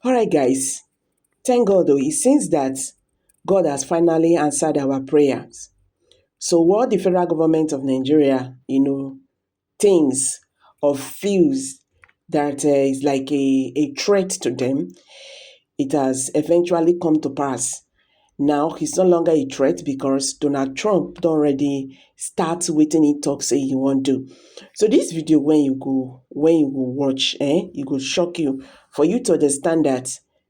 All right, guys. Thank God, though. It seems that God has finally answered our prayers. So, what the federal government of Nigeria, thinks or feels that is like a threat to them, it has eventually come to pass. Now he's no longer a threat because Donald Trump don already start wetin he talk say he wan do. So this video when you go watch, e go shock you for you to understand that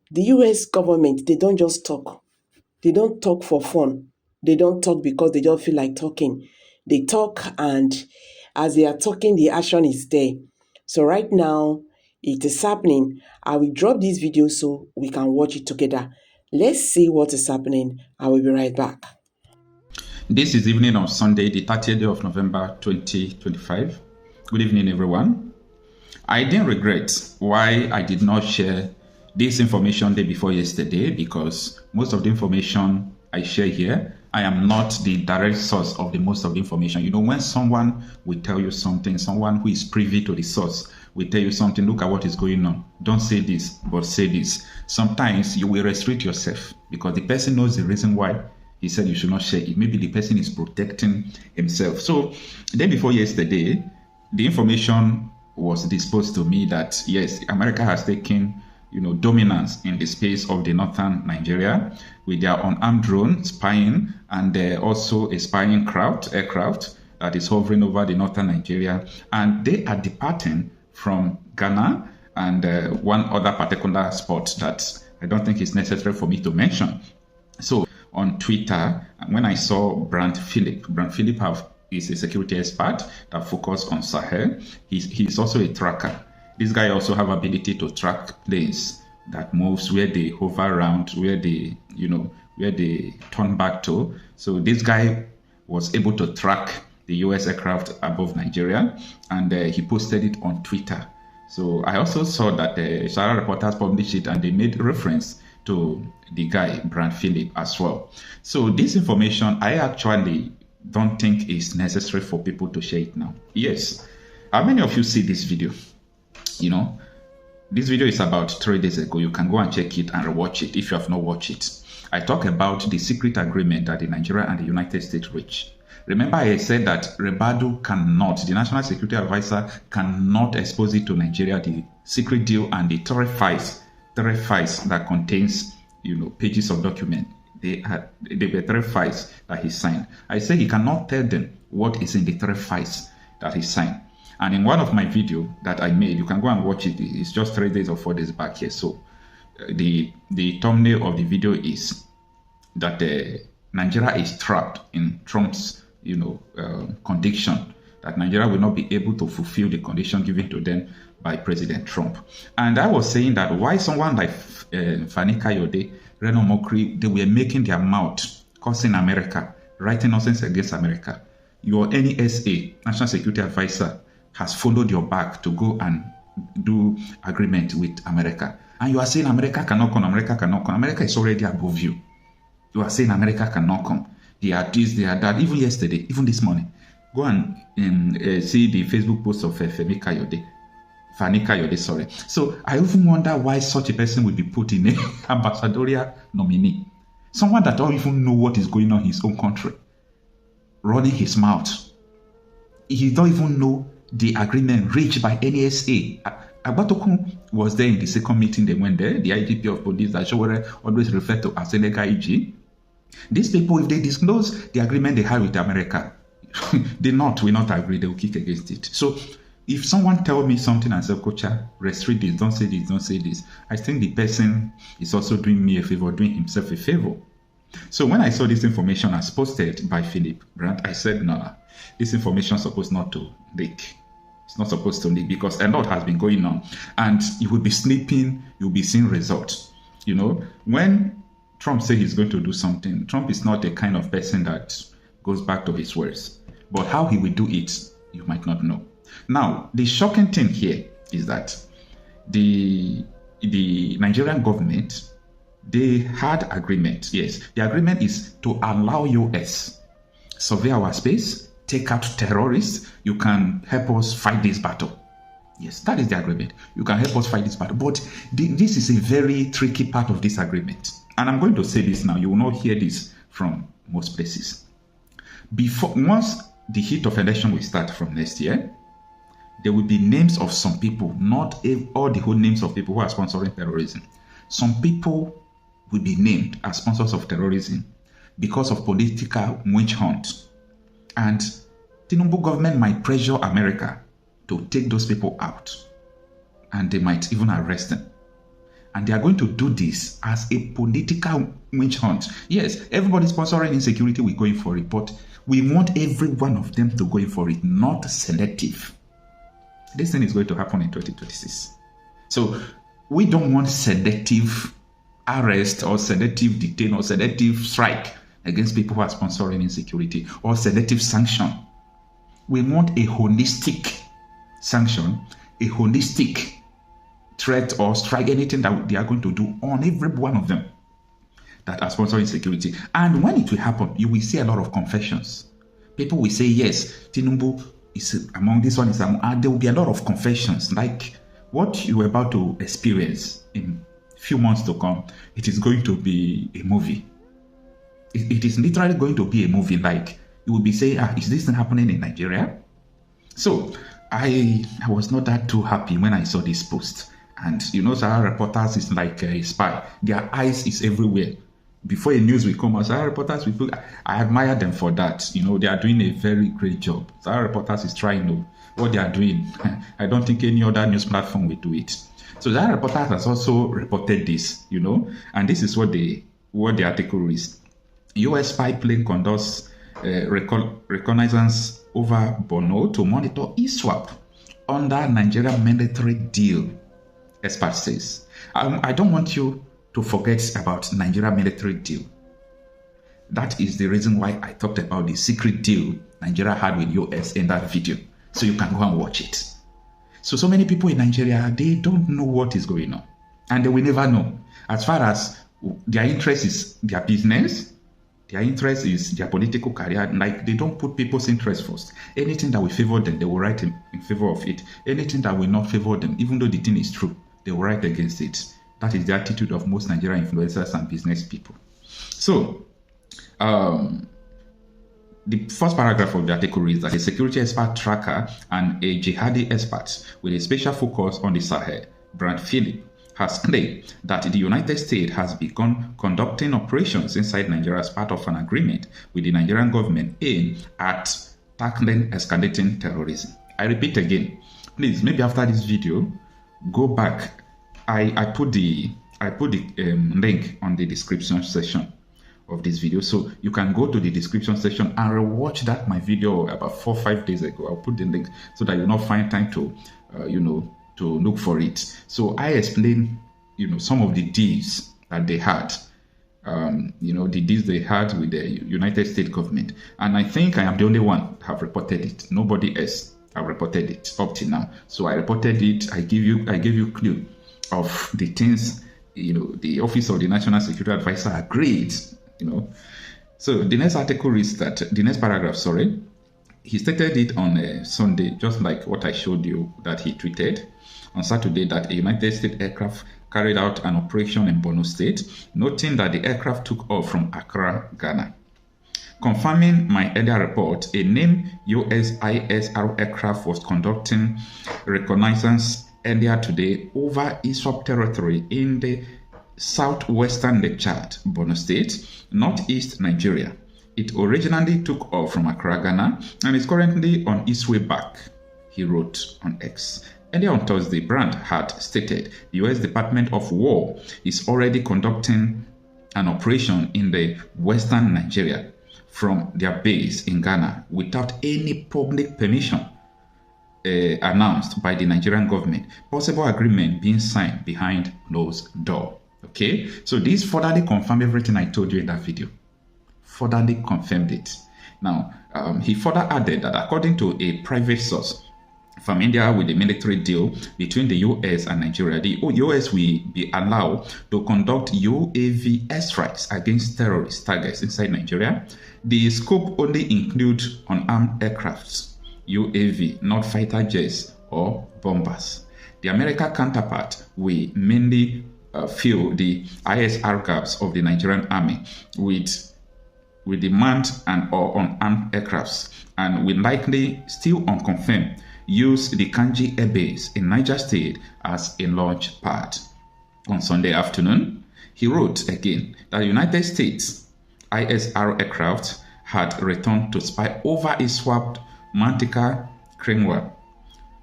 the US government, they don't just talk. They don't talk for fun. They don't talk because they just feel like talking. They talk, and as they are talking, the action is there. So right now, it is happening. I will drop this video so we can watch it together. Let's see what is happening. I will be right back. This is evening of Sunday, the 30th day of November 2025. Good evening, everyone. I didn't regret why I did not share this information day before yesterday, because most of the information I share here, I am not the direct source of the most of the information. When someone will tell you something, someone who is privy to the source will tell you something, look at what is going on. Don't say this, but say this. Sometimes you will restrict yourself because the person knows the reason why he said you should not share it. Maybe the person is protecting himself. So the day before yesterday, the information was disposed to me that yes, America has taken dominance in the space of the northern Nigeria with their unarmed drone spying, and also a spying aircraft that is hovering over the northern Nigeria, and they are departing from Ghana and one other particular spot that I don't think is necessary for me to mention. So on Twitter, when I saw Brant Philip is a security expert that focuses on Sahel. He's also a tracker. This guy also have ability to track planes that moves, where they hover around, where they turn back to. So this guy was able to track the US aircraft above Nigeria, and he posted it on Twitter. So I also saw that Sarah Reporters published it, and they made reference to the guy, Brant Philip, as well. So this information, I actually don't think is necessary for people to share it now. Yes. How many of you see this video? This video is about 3 days ago. You can go and check it and rewatch it if you have not watched it. I talk about the secret agreement that the Nigeria and the United States reached. Remember, I said that Rebadu cannot, the National Security Advisor cannot expose it to Nigeria, the secret deal and the tariff files that contains, pages of document. They were tariff files that he signed. I say he cannot tell them what is in the tariff files that he signed. And in one of my videos that I made, you can go and watch it. It's just 3 days or 4 days back here. So the thumbnail of the video is that Nigeria is trapped in Trump's condition, that Nigeria will not be able to fulfill the condition given to them by President Trump. And I was saying that why someone like Fani Kayode, Reno Mokri, they were making their mouth, cursing America, writing nonsense against America. Your NSA, National Security Advisor, has followed your back to go and do agreement with America. And you are saying America cannot come, America cannot come. America is already above you. You are saying America cannot come. They are this, they are that. Even yesterday, even this morning, go and see the Facebook post of Fani Kayode, sorry. So I often wonder why such a person would be put in an ambassadorial nominee. Someone that don't even know what is going on in his own country, running his mouth. He don't even know the agreement reached by NSA. Agbatokun was there in the second meeting they went there, the IGP of police that Sowore always referred to as Seneca IG. These people, if they disclose the agreement they had with America, will not agree, they will kick against it. So if someone tell me something and say, Kocha, restrict this, don't say this, don't say this, I think the person is also doing me a favor, doing himself a favor. So when I saw this information as posted by Philip Brant, I said, no, this information is supposed not to leak. It's not supposed to leak because a lot has been going on. And you will be sleeping, you'll be seeing results. When Trump said he's going to do something, Trump is not the kind of person that goes back to his words. But how he will do it, you might not know. Now, the shocking thing here is that the Nigerian government, they had agreement. Yes, the agreement is to allow US survey our space, take out terrorists. You can help us fight this battle. Yes, that is the agreement. You can help us fight this battle. But this is a very tricky part of this agreement. And I'm going to say this now. You will not hear this from most places. Once the heat of election will start from next year, there will be names of some people, not all the whole names of people who are sponsoring terrorism. Some people will be named as sponsors of terrorism because of political witch hunt. And Tinubu government might pressure America to take those people out, and they might even arrest them. And they are going to do this as a political witch hunt. Yes, everybody sponsoring insecurity, we're going for it, but we want every one of them to go in for it, not selective. This thing is going to happen in 2026. So we don't want selective arrest or selective detain or selective strike against people who are sponsoring insecurity or selective sanction. We want a holistic sanction, a holistic threat or strike, anything that they are going to do on every one of them that are sponsoring security. And when it will happen, you will see a lot of confessions. People will say, yes, Tinubu is among this one, and there will be a lot of confessions. Like what you are about to experience in a few months to come, it is going to be a movie. It is literally going to be a movie. Like you will be saying, is this thing happening in Nigeria? So I was not that too happy when I saw this post. And you know, Sahara Reporters is like a spy. Their eyes is everywhere. Before a news will come out, Sahara Reporters, I admire them for that. You know, they are doing a very great job. Sahara Reporters is trying to what they are doing. I don't think any other news platform will do it. So Sahara Reporters has also reported this, you know, and this is what the article is. US spy plane conducts reconnaissance over Borno to monitor ISWAP under Nigeria military deal, expert says. I don't want you to forget about Nigeria military deal. That is the reason why I talked about the secret deal Nigeria had with US in that video. So you can go and watch it. So many people in Nigeria, they don't know what is going on. And they will never know. As far as their interest is their business, their interest is their political career. Like, they don't put people's interest first. Anything that will favor them, they will write in favor of it. Anything that will not favor them, even though the thing is true, they will write against it. That is the attitude of most Nigerian influencers and business people. So, the first paragraph of the article reads that a security expert tracker and a jihadi expert with a special focus on the Sahel, Brand Philip, has claimed that the United States has begun conducting operations inside Nigeria as part of an agreement with the Nigerian government aimed at tackling escalating terrorism. I repeat again, please, maybe after this video, go back. I put the link on the description section of this video, so you can go to the description section and rewatch that my video about 4 or 5 days ago. I'll put the link so that you'll not find time to to look for it. So I explained some of the deals that they had, the deals they had with the United States government, and I think I am the only one that have reported it. Nobody else have reported it up till now. So I reported it. I gave you clue of the things the Office of the National Security Advisor agreed. So the next article is that the next paragraph, he stated it on Sunday, just like what I showed you that he tweeted on Saturday, that a United States aircraft carried out an operation in Borno State, noting that the aircraft took off from Accra, Ghana. Confirming my earlier report, a named USISR aircraft was conducting reconnaissance earlier today over ISWAP territory in the southwestern Lake Chad, Borno State, northeast Nigeria. It originally took off from Accra, Ghana, and is currently on its way back, he wrote on X. Earlier on Thursday, Brand had stated the U.S. Department of War is already conducting an operation in the western Nigeria from their base in Ghana without any public permission announced by the Nigerian government. Possible agreement being signed behind closed door. Okay, so this further confirmed everything I told you in that video. Further confirmed it. Now, he further added that according to a private source familiar with the military deal between the US and Nigeria, the US will be allowed to conduct UAV airstrikes against terrorist targets inside Nigeria. The scope only includes unarmed aircrafts, UAV, not fighter jets or bombers. The American counterpart will mainly fill the ISR gaps of the Nigerian army with the manned and or unarmed aircrafts, and will likely, still unconfirmed, use the Kanji Air Base in Niger State as a launch pad. On Sunday afternoon, he wrote again that the United States ISR aircraft had returned to spy over ISWAP Mantica Cromwell.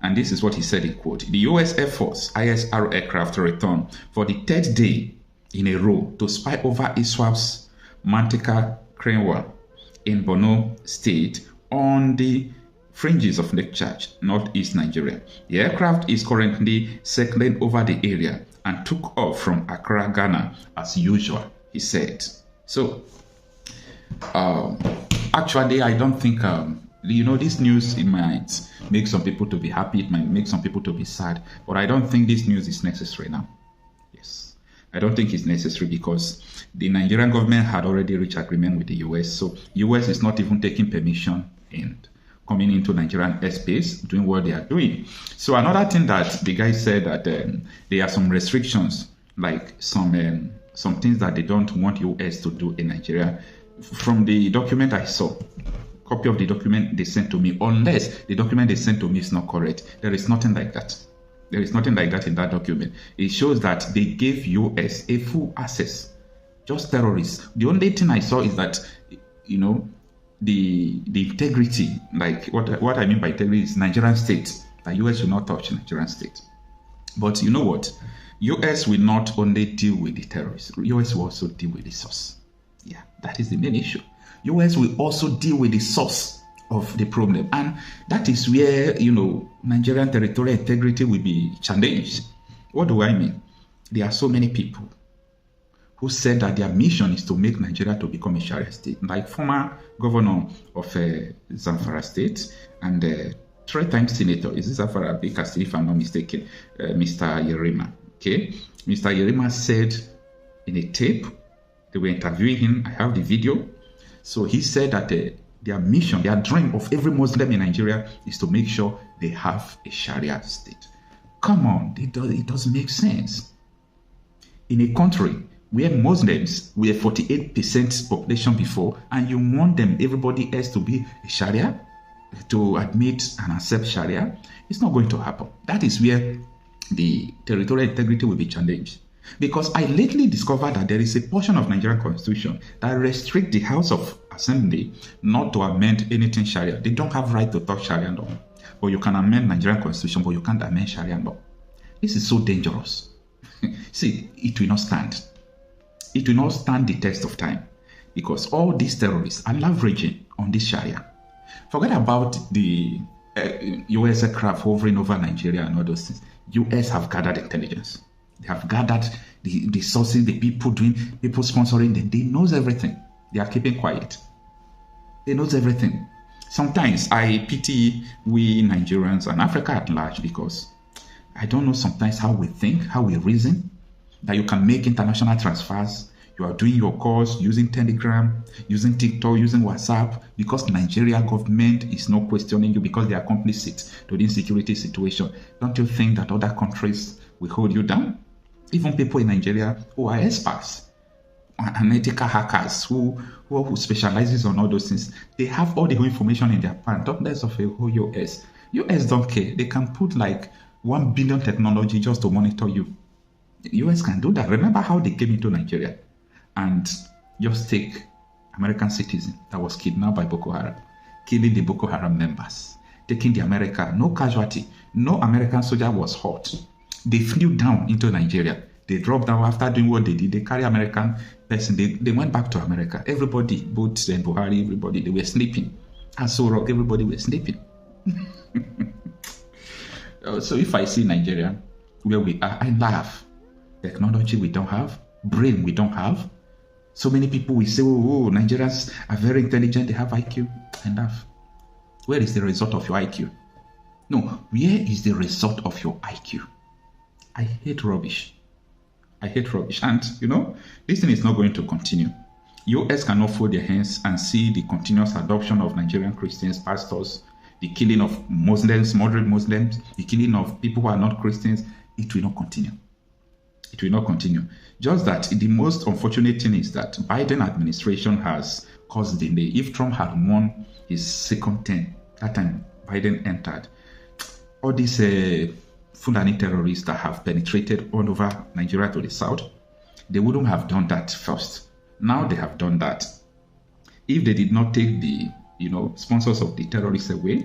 And this is what he said in quote: the US Air Force ISR aircraft returned for the third day in a row to spy over ISWAP's Mantica Cromwell in Borno State on the fringes of Lake Chad, northeast Nigeria. The aircraft is currently circling over the area and took off from Accra, Ghana, as usual, he said. So, actually, I don't think, this news, it might make some people to be happy, it might make some people to be sad, but I don't think this news is necessary now. Yes. I don't think it's necessary because the Nigerian government had already reached agreement with the US. So US is not even taking permission and coming into Nigerian airspace, doing what they are doing. So another thing that the guy said that there are some restrictions, like some things that they don't want US to do in Nigeria. From the document I saw, copy of the document they sent to me, unless the document they sent to me is not correct, there is nothing like that. There is nothing like that in that document. It shows that they gave US a full access, just terrorists. The only thing I saw is that, the integrity, like what I mean by integrity is Nigerian state. The US will not touch Nigerian state. But you know what? US will not only deal with the terrorists. US will also deal with the source. Yeah, that is the main issue. US will also deal with the source of the problem, and that is where Nigerian territorial integrity will be challenged. What do I mean? There are so many people who said that their mission is to make Nigeria to become a Sharia state, like former governor of Zamfara State and 3-time senator, is it Zamfara Baker State, if I'm not mistaken, Mr. Yerima. Okay, Mr. Yerima said in a tape, they were interviewing him, I have the video. So he said that their mission, their dream of every Muslim in Nigeria is to make sure they have a Sharia state. Come on, it doesn't make sense. In a country where Muslims were 48% population before, and you want them, everybody else, to be a Sharia, to admit and accept Sharia, it's not going to happen. That is where the territorial integrity will be challenged. Because I lately discovered that there is a portion of Nigerian constitution that restricts the House of Assembly not to amend anything Sharia. They don't have right to touch Sharia law. But you can amend Nigerian constitution, but you can't amend Sharia law. This is so dangerous. See, it will not stand. It will not stand the test of time. Because all these terrorists are leveraging on this Sharia. Forget about the US aircraft hovering over Nigeria and all those things. US have gathered intelligence. They have gathered the sources, the people sponsoring them. They knows everything. They are keeping quiet. They knows everything. Sometimes I pity we Nigerians and Africa at large, because I don't know sometimes how we think, how we reason, that you can make international transfers. You are doing your calls using Telegram, using TikTok, using WhatsApp, because Nigeria government is not questioning you because they are complicit to the insecurity situation. Don't you think that other countries will hold you down? Even people in Nigeria who are experts, unethical hackers who specializes on all those things, they have all the information in their pan. Talk less of a whole US. US don't care. They can put like 1 billion technology just to monitor you. The US can do that. Remember how they came into Nigeria and just take American citizen that was kidnapped by Boko Haram, killing the Boko Haram members, taking the American, no casualty, no American soldier was hurt. They flew down into Nigeria. They dropped down after doing what they did. They carry American person. They went back to America. Everybody, both Buhari, everybody, they were sleeping. And so everybody was sleeping. So if I see Nigeria where we are, I laugh. Technology we don't have, brain we don't have. So many people will say, oh, Nigerians are very intelligent, they have IQ. I laugh. Where is the result of your IQ? No, where is the result of your IQ? I hate rubbish. I hate rubbish. And, this thing is not going to continue. US cannot fold their hands and see the continuous adoption of Nigerian Christians, pastors, the killing of Muslims, moderate Muslims, the killing of people who are not Christians, it will not continue. It will not continue. Just that the most unfortunate thing is that Biden administration has caused delay. If Trump had won his second term, that time Biden entered, all these Fulani terrorists that have penetrated all over Nigeria to the south, they wouldn't have done that first. Now they have done that. If they did not take the sponsors of the terrorists away,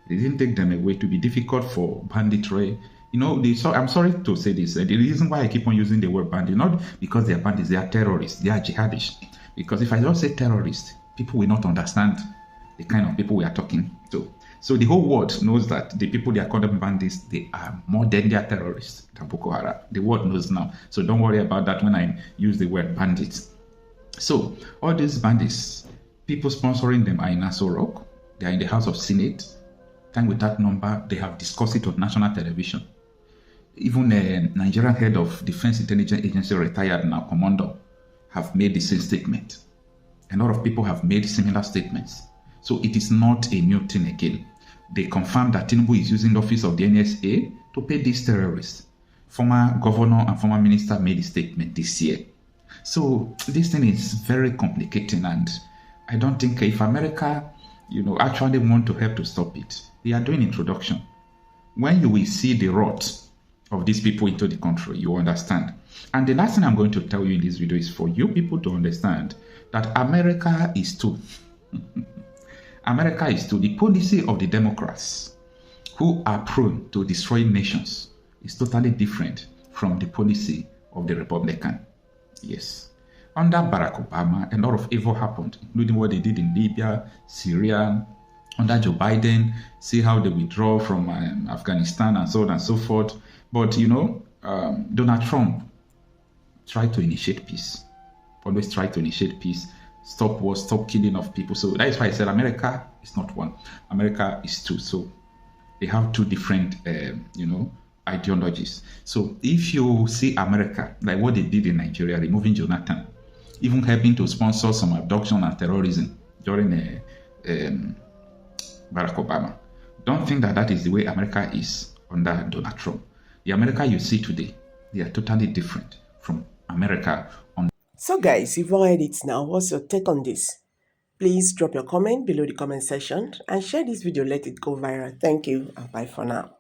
they didn't take them away, to be difficult for banditry. I'm sorry to say this. The reason why I keep on using the word bandit, not because they are bandits, they are terrorists, they are jihadists. Because if I don't say terrorists, people will not understand the kind of people we are talking to. So the whole world knows that the people they are calling bandits, they are more deadly terrorists than Boko Haram. The world knows now. So don't worry about that when I use the word bandits. So all these bandits, people sponsoring them are in Aso Rock. They are in the House of Senate. Time with that number, they have discussed it on national television. Even the Nigerian head of Defense Intelligence Agency, retired now, Commando, have made the same statement. A lot of people have made similar statements. So it is not a new thing again. They confirmed that Tinubu is using the office of the NSA to pay these terrorists. Former governor and former minister made a statement this year. So this thing is very complicated, and I don't think if America, actually want to help to stop it, they are doing introduction. When you will see the rot of these people into the country, you understand. And the last thing I'm going to tell you in this video is for you people to understand that America is too. America is too. The policy of the Democrats, who are prone to destroying nations, is totally different from the policy of the Republican. Yes. Under Barack Obama, a lot of evil happened, including what they did in Libya, Syria. Under Joe Biden, see how they withdraw from Afghanistan and so on and so forth. But, Donald Trump tried to initiate peace. Always try to initiate peace. Stop wars, stop killing of people. So that is why I said America is not one. America is two. So they have two different, ideologies. So if you see America, like what they did in Nigeria, removing Jonathan, even helping to sponsor some abduction and terrorism during Barack Obama, don't think that that is the way America is under Donald Trump. The America you see today, they are totally different from America on. So guys, you've all heard it now. What's your take on this? Please drop your comment below the comment section and share this video. Let it go viral. Thank you and bye for now.